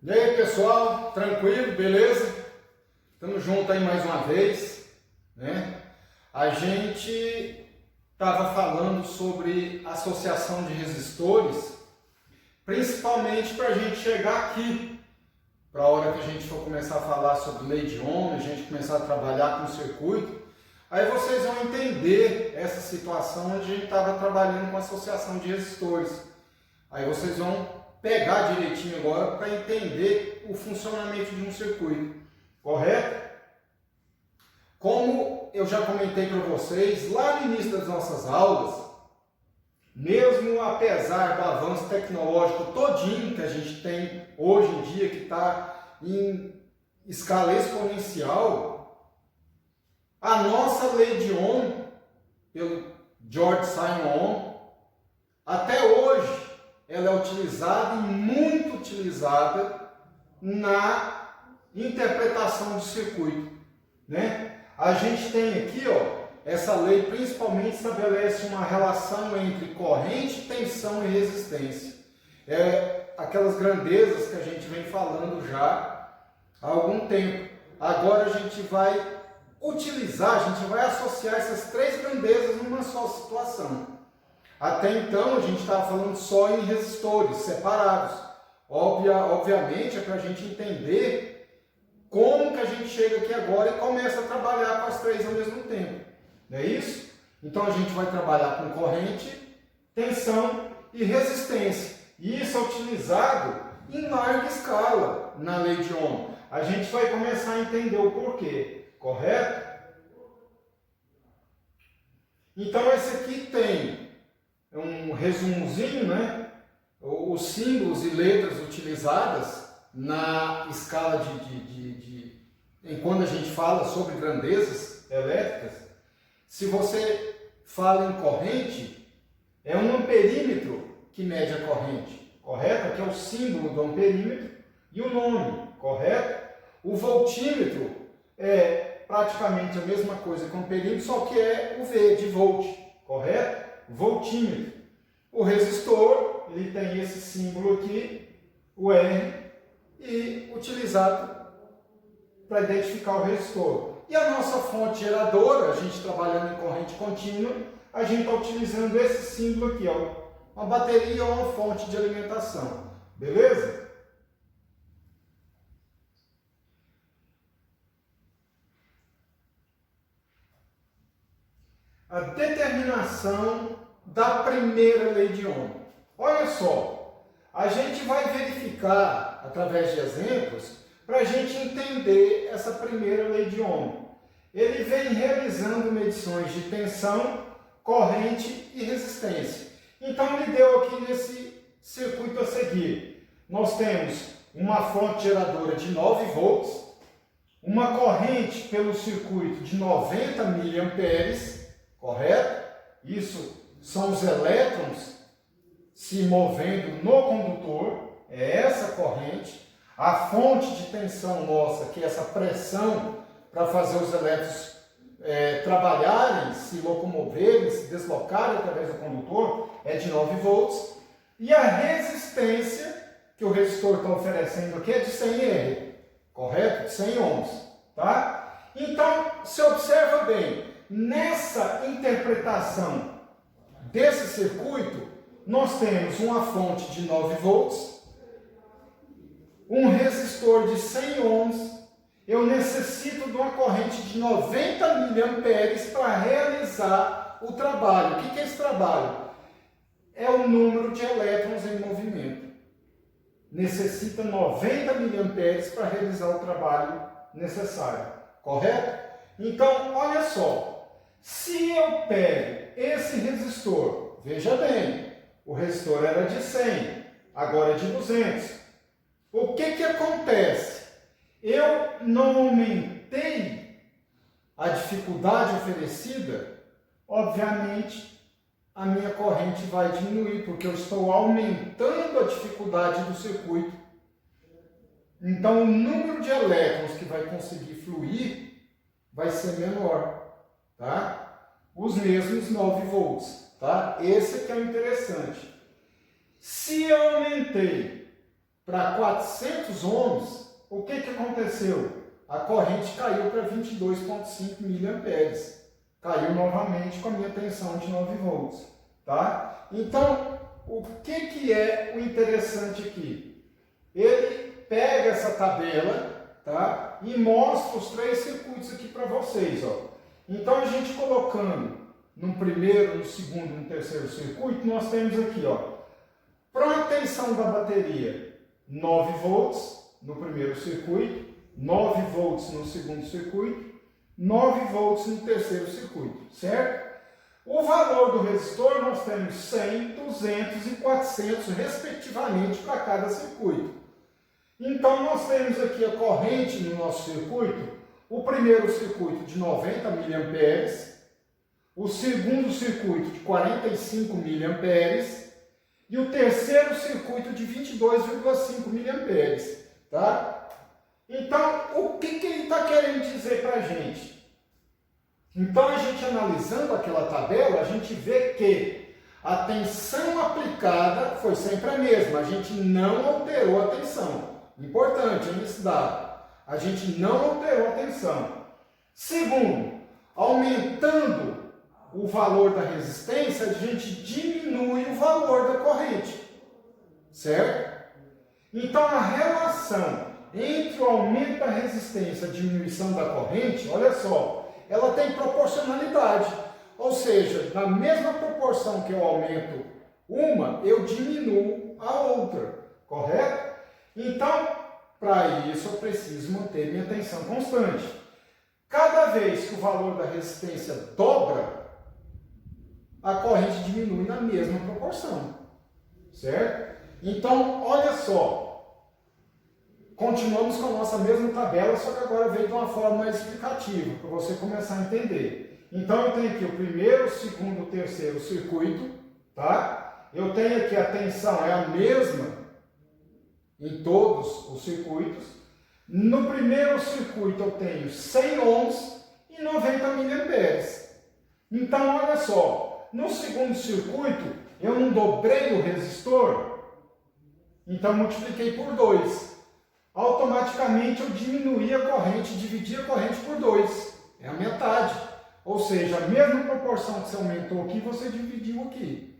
E aí, pessoal, tranquilo, beleza? Estamos juntos aí mais uma vez, né? A gente estava falando sobre associação de resistores, principalmente para a gente chegar aqui, para a hora que a gente for começar a falar sobre lei de Ohm, a gente começar a trabalhar com o circuito, aí vocês vão entender essa situação onde a gente estava trabalhando com associação de resistores. Aí vocês vão pegar direitinho agora para entender o funcionamento de um circuito, correto? Como eu já comentei para vocês lá no início das nossas aulas, mesmo apesar do avanço tecnológico todinho que a gente tem hoje em dia, que está em escala exponencial, a nossa lei de Ohm, pelo George Simon Ohm, até hoje ela é utilizada e muito utilizada na interpretação de circuito, né? A gente tem aqui, ó, essa lei principalmente estabelece uma relação entre corrente, tensão e resistência. É aquelas grandezas que a gente vem falando já há algum tempo. Agora a gente vai utilizar, a gente vai associar essas três grandezas numa só situação. Até então a gente estava falando só em resistores separados. Obviamente é para a gente entender como que a gente chega aqui agora e começa a trabalhar com as três ao mesmo tempo. Não é isso? Então a gente vai trabalhar com corrente, tensão e resistência. E isso é utilizado em larga escala na lei de Ohm. A gente vai começar a entender o porquê, correto? Então esse aqui tem um resumozinho, né? Os símbolos e letras utilizadas na escala quando a gente fala sobre grandezas elétricas. Se você fala em corrente, é um amperímetro que mede a corrente, correto? Aqui é o símbolo do amperímetro e o nome, correto? O voltímetro é praticamente a mesma coisa que o amperímetro, só que é o V de volt, correto? Voltímetro. O resistor, ele tem esse símbolo aqui, o R, e utilizado para identificar o resistor. E a nossa fonte geradora, a gente trabalhando em corrente contínua, a gente está utilizando esse símbolo aqui, ó, uma bateria ou uma fonte de alimentação. Beleza? A determinação da primeira lei de Ohm. Olha só, a gente vai verificar através de exemplos para a gente entender essa primeira lei de Ohm. Ele vem realizando medições de tensão, corrente e resistência. Então ele deu aqui nesse circuito a seguir. Nós temos uma fonte geradora de 9 volts, uma corrente pelo circuito de 90 miliamperes, correto? Isso são os elétrons se movendo no condutor, é essa corrente. A fonte de tensão nossa, que é essa pressão para fazer os elétrons trabalharem, se locomoverem, se deslocarem através do condutor, é de 9 volts. E a resistência que o resistor está oferecendo aqui é de 100 R, correto? De 100 ohms, tá? Então, se observa bem, nessa interpretação desse circuito, nós temos uma fonte de 9 volts, um resistor de 100 ohms, eu necessito de uma corrente de 90 miliamperes para realizar o trabalho. O que é esse trabalho? É o número de elétrons em movimento. Necessita 90 miliamperes para realizar o trabalho necessário, correto? Então, olha só, se eu pego esse resistor, veja bem, o resistor era de 100, agora é de 200. O que acontece? Eu não aumentei a dificuldade oferecida, obviamente a minha corrente vai diminuir, porque eu estou aumentando a dificuldade do circuito. Então o número de elétrons que vai conseguir fluir vai ser menor, tá? Os mesmos 9 volts, tá? Esse que é o interessante. Se eu aumentei para 400 ohms, o que aconteceu? A corrente caiu para 22,5 miliamperes. Caiu novamente com a minha tensão de 9 volts. Tá? Então, o que é o interessante aqui? Ele pega essa tabela, tá? E mostra os 3 circuitos aqui para vocês. Ó. Então, a gente colocando no primeiro, no segundo e no terceiro circuito, nós temos aqui, ó, para a tensão da bateria, 9 volts no primeiro circuito, 9 volts no segundo circuito, 9 volts no terceiro circuito, certo? O valor do resistor nós temos 100, 200 e 400 respectivamente para cada circuito. Então nós temos aqui a corrente no nosso circuito, o primeiro circuito de 90 miliamperes, o segundo circuito de 45 miliamperes e o terceiro circuito de 22,5 miliamperes, tá? Então, o que ele está querendo dizer para a gente? Então, a gente analisando aquela tabela, a gente vê que a tensão aplicada foi sempre a mesma, a gente não alterou a tensão. Importante, hein, esse dado. A gente não alterou a tensão. Segundo, aumentando o valor da resistência, a gente diminui o valor da corrente, certo? Então, a relação entre o aumento da resistência e a diminuição da corrente, olha só, ela tem proporcionalidade. Ou seja, na mesma proporção que eu aumento uma, eu diminuo a outra, correto? Então, para isso, eu preciso manter minha tensão constante. Cada vez que o valor da resistência dobra, a corrente diminui na mesma proporção, certo? Então, olha só, continuamos com a nossa mesma tabela, só que agora veio de uma forma mais explicativa, para você começar a entender. Então, eu tenho aqui o primeiro, segundo, terceiro circuito, tá? Eu tenho aqui a tensão, é a mesma em todos os circuitos. No primeiro circuito eu tenho 100 ohms e 90 miliamperes. Então, olha só, no segundo circuito, eu não dobrei o resistor, então multipliquei por 2. Automaticamente eu diminuí a corrente, dividi a corrente por 2. É a metade. Ou seja, a mesma proporção que você aumentou aqui, você dividiu aqui.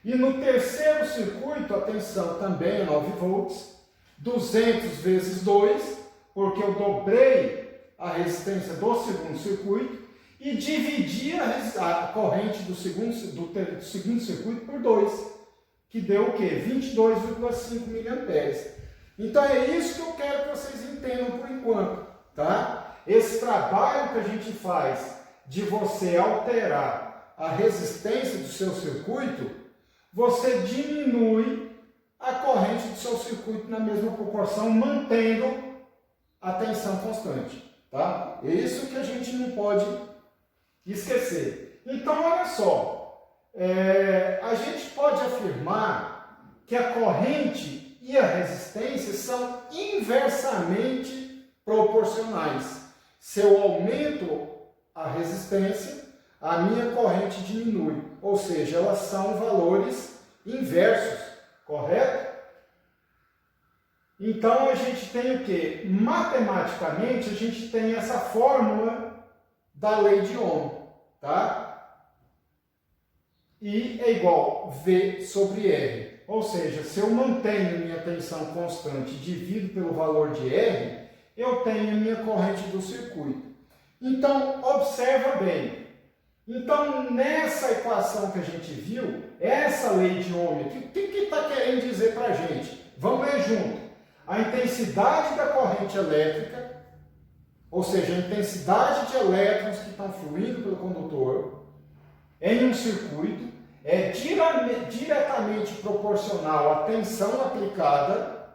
E no terceiro circuito, a tensão também é 9 volts, 200 vezes 2, porque eu dobrei a resistência do segundo circuito, e dividi a corrente do segundo circuito por 2, que deu o quê? 22,5 miliamperes. Então é isso que eu quero que vocês entendam por enquanto, tá? Esse trabalho que a gente faz de você alterar a resistência do seu circuito, você diminui a corrente do seu circuito na mesma proporção, mantendo a tensão constante, tá? É isso que a gente não pode esquecer. Então, olha só, a gente pode afirmar que a corrente e a resistência são inversamente proporcionais. Se eu aumento a resistência, a minha corrente diminui. Ou seja, elas são valores inversos, correto? Então, a gente tem o quê? Matematicamente, a gente tem essa fórmula da lei de Ohm, tá? I é igual V sobre R. Ou seja, se eu mantenho minha tensão constante e divido pelo valor de R, eu tenho a minha corrente do circuito. Então, observa bem. Então, nessa equação que a gente viu, essa lei de Ohm aqui, o que está querendo dizer para a gente? Vamos ler junto. A intensidade da corrente elétrica, ou seja, a intensidade de elétrons que estão fluindo pelo condutor em um circuito é diretamente proporcional à tensão aplicada,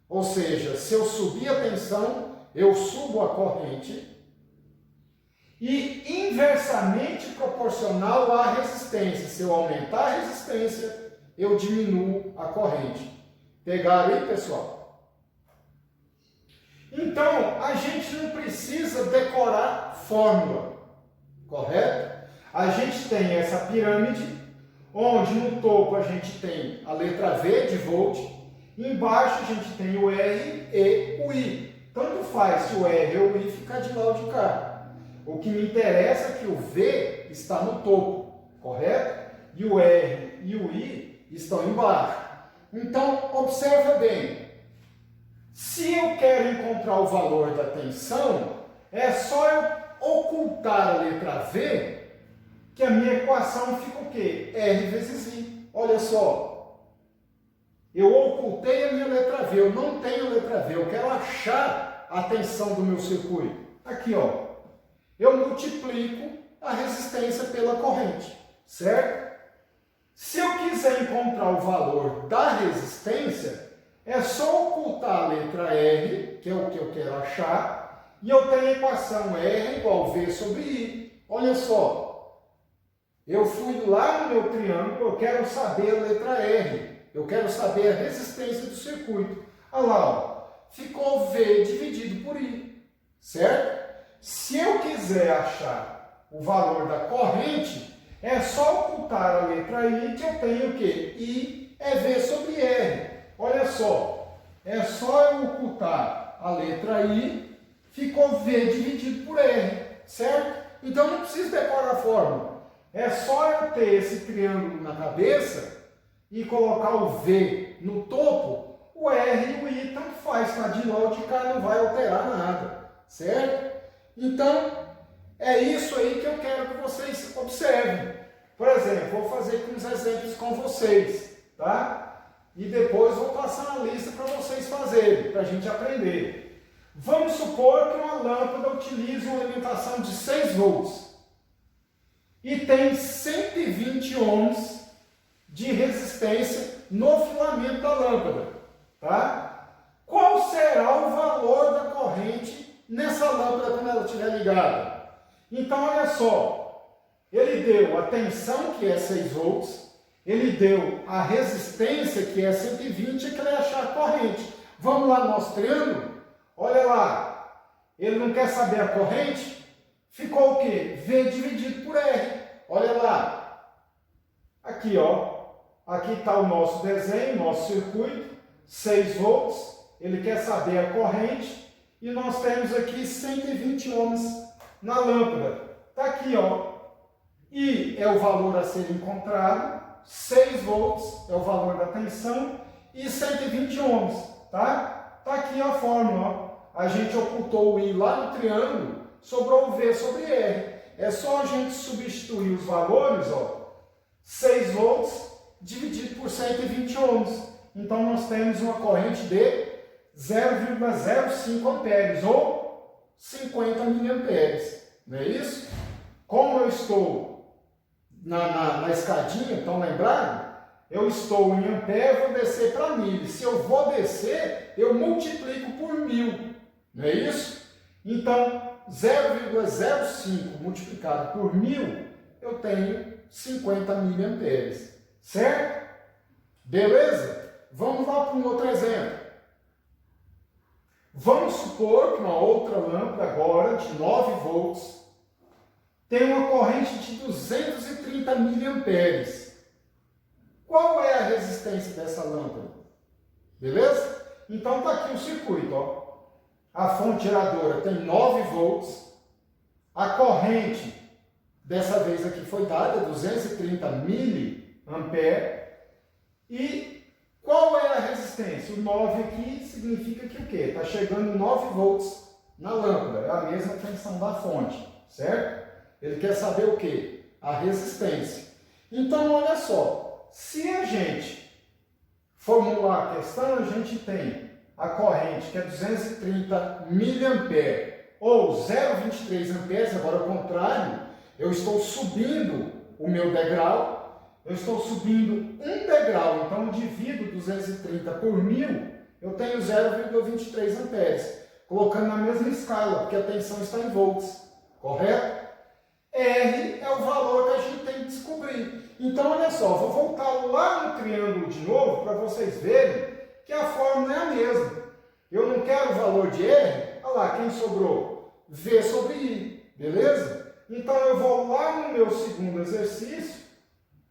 ou seja, se eu subir a tensão, eu subo a corrente, e inversamente proporcional à resistência. Se eu aumentar a resistência, eu diminuo a corrente. Pegaram aí, pessoal? Então, a gente não precisa decorar fórmula, correto? A gente tem essa pirâmide, onde no topo a gente tem a letra V de volt, Embaixo a gente tem o R e o I. Tanto faz se o R ou o I ficar de lá ou de cá. O que me interessa é que o V está no topo, correto? E o R e o I estão embaixo. Então, observa bem. Se eu quero encontrar o valor da tensão, é só eu ocultar a letra V, que a minha equação fica o quê? R vezes I. Olha só. Eu ocultei a minha letra V, eu não tenho letra V, eu quero achar a tensão do meu circuito. Aqui, ó. Eu multiplico a resistência pela corrente, certo? Se eu quiser encontrar o valor da resistência, é só ocultar a letra R, que é o que eu quero achar, e eu tenho a equação R igual V sobre I. Olha só, eu fui lá no meu triângulo, eu quero saber a letra R, eu quero saber a resistência do circuito. Olha lá, ó, ficou V dividido por I, certo? Se eu quiser achar o valor da corrente, é só ocultar a letra I, que eu tenho o quê? I é V sobre R. Olha só, é só eu ocultar a letra I, ficou V dividido por R, certo? Então não preciso decorar a fórmula. É só eu ter esse triângulo na cabeça e colocar o V no topo, o R e o I tanto faz, está de lá ou de cá, não vai alterar nada, certo? Então, é isso aí que eu quero que vocês observem. Por exemplo, vou fazer aqui uns exemplos com vocês, tá? E depois vou passar uma lista para vocês fazerem, para a gente aprender. Vamos supor que uma lâmpada utilize uma alimentação de 6 volts e tem 120 ohms de resistência no filamento da lâmpada, tá? Qual será o valor da corrente nessa lâmpada quando ela estiver ligada? Então, olha só, ele deu a tensão, que é 6 volts, ele deu a resistência, que é 120, e que ele vai achar a corrente. Vamos lá no nosso triângulo? Olha lá, ele não quer saber a corrente? Ficou o quê? V dividido por R. Olha lá, aqui ó, aqui está o nosso desenho, nosso circuito, 6 volts, ele quer saber a corrente, e nós temos aqui 120 ohms na lâmpada. Está aqui, ó. I é o valor a ser encontrado, 6 volts é o valor da tensão e 120 ohms, tá? Está aqui a fórmula, ó. A gente ocultou o I lá no triângulo, sobrou o V sobre R. É só a gente substituir os valores, ó. 6 volts dividido por 120 ohms. Então, nós temos uma corrente de 0,05 amperes ou 50 miliamperes. Não é isso? Como eu estou na escadinha, estão lembrados? Eu estou em ampere, vou descer para 1000. Se eu vou descer, eu multiplico por 1000. Não é isso? Então, 0,05 multiplicado por 1000, eu tenho 50 miliamperes. Certo? Beleza? Vamos lá para um outro exemplo. Vamos supor que uma outra lâmpada agora de 9 volts tem uma corrente de 230 miliamperes. Qual é a resistência dessa lâmpada? Beleza? Então está aqui o circuito, ó. A fonte geradora tem 9 volts. A corrente, dessa vez aqui foi dada, 230 miliamperes. E qual é a resistência? O 9 aqui significa que o quê? Está chegando 9 volts na lâmpada. É a mesma tensão da fonte, certo? Ele quer saber o quê? A resistência. Então, olha só. Se a gente formular a questão, a gente tem a corrente, que é 230 miliamperes, ou 0,23 amperes, agora ao contrário, eu estou subindo o meu degrau, eu estou subindo um degrau, então eu divido 230 por 1000, eu tenho 0,23 amperes, colocando na mesma escala, porque a tensão está em volts, correto? R é o valor que a gente tem que descobrir. Então, olha só, vou voltar lá no triângulo de novo, para vocês verem que a fórmula é a mesma. Eu não quero o valor de R, olha lá, quem sobrou? V sobre I, beleza? Então, eu vou lá no meu segundo exercício,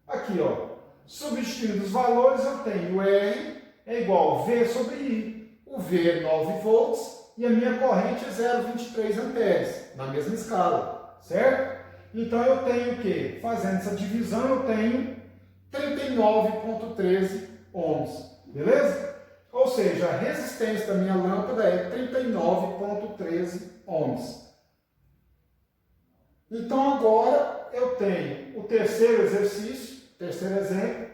aqui, ó, substituindo os valores, eu tenho R é igual a V sobre I. O V é 9 volts e a minha corrente é 0,23 amperes, na mesma escala, certo? Então eu tenho o quê? Fazendo essa divisão, eu tenho 39,13 ohms, beleza? Ou seja, a resistência da minha lâmpada é 39,13 ohms. Então agora eu tenho o terceiro exercício, terceiro exemplo.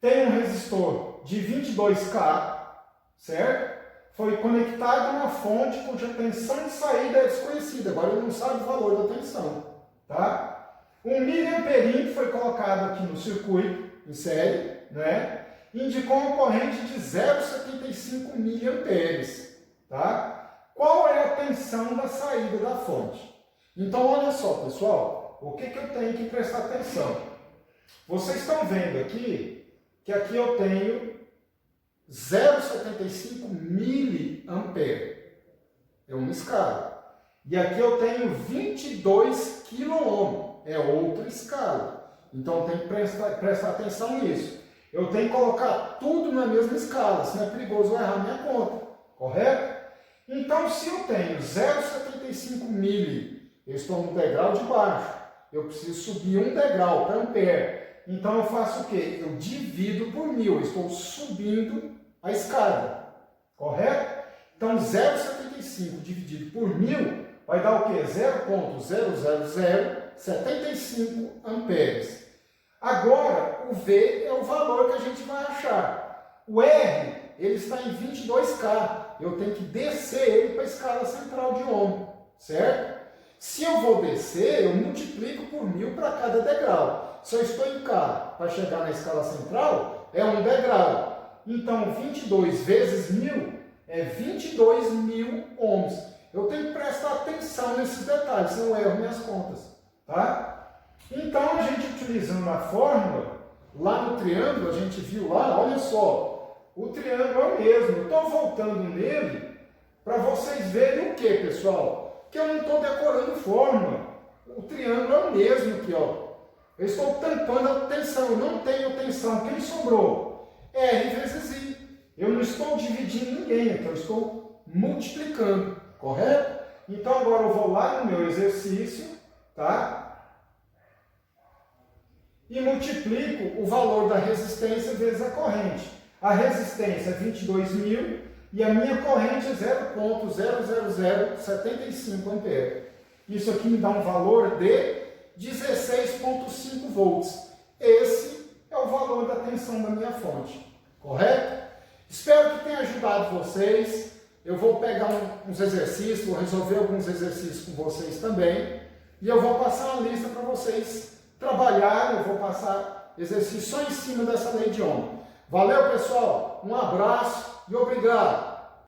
Tem um resistor de 22K, certo? Foi conectado a uma fonte cuja tensão de saída é desconhecida. Agora ele não sabe o valor da tensão, tá? Um miliamperinho foi colocado aqui no circuito, em série, né? Indicou uma corrente de 0,75 miliamperes, tá? Qual é a tensão da saída da fonte? Então, olha só, pessoal, o que eu tenho que prestar atenção? Vocês estão vendo aqui que aqui eu tenho 0,75 miliampere, é uma escala. E aqui eu tenho 22 quiloohm, é outra escala. Então tem que prestar atenção nisso. Eu tenho que colocar tudo na mesma escala, senão é perigoso eu errar minha conta, correto? Então se eu tenho 0,75 mili, eu estou no degrau de baixo, eu preciso subir um degrau para ampere. Então eu faço o quê? Eu divido por 1000, eu estou subindo a escada, correto? Então 0,75 dividido por 1000 vai dar o quê? 0,00075 amperes. Agora o V é o valor que a gente vai achar. O R, ele está em 22K, eu tenho que descer ele para a escala central de ohm, certo? Se eu vou descer, eu multiplico por 1000 para cada degrau. Se eu estou em K para chegar na escala central, é um degrau. Então, 22 vezes 1000 é 22.000 ohms. Eu tenho que prestar atenção nesses detalhes, senão eu erro minhas contas, tá? Então, a gente utilizando a fórmula, lá no triângulo, a gente viu lá, olha só, o triângulo é o mesmo. Eu estou voltando nele para vocês verem o que, pessoal? Que eu não estou decorando fórmula. O triângulo é o mesmo aqui, ó. Eu estou tampando a tensão, eu não tenho tensão. Quem sobrou? R vezes I. Eu não estou dividindo ninguém, então eu estou multiplicando, correto? Então agora eu vou lá no meu exercício, tá? E multiplico o valor da resistência vezes a corrente. A resistência é 22.000 e a minha corrente é 0,00075 ampere. Isso aqui me dá um valor de 16,5 volts. Esse é o valor da tensão da minha fonte, correto? Espero que tenha ajudado vocês. Eu vou pegar uns exercícios, vou resolver alguns exercícios com vocês também. E eu vou passar uma lista para vocês trabalharem. Eu vou passar exercícios só em cima dessa lei de Ohm. Valeu, pessoal. Um abraço e obrigado.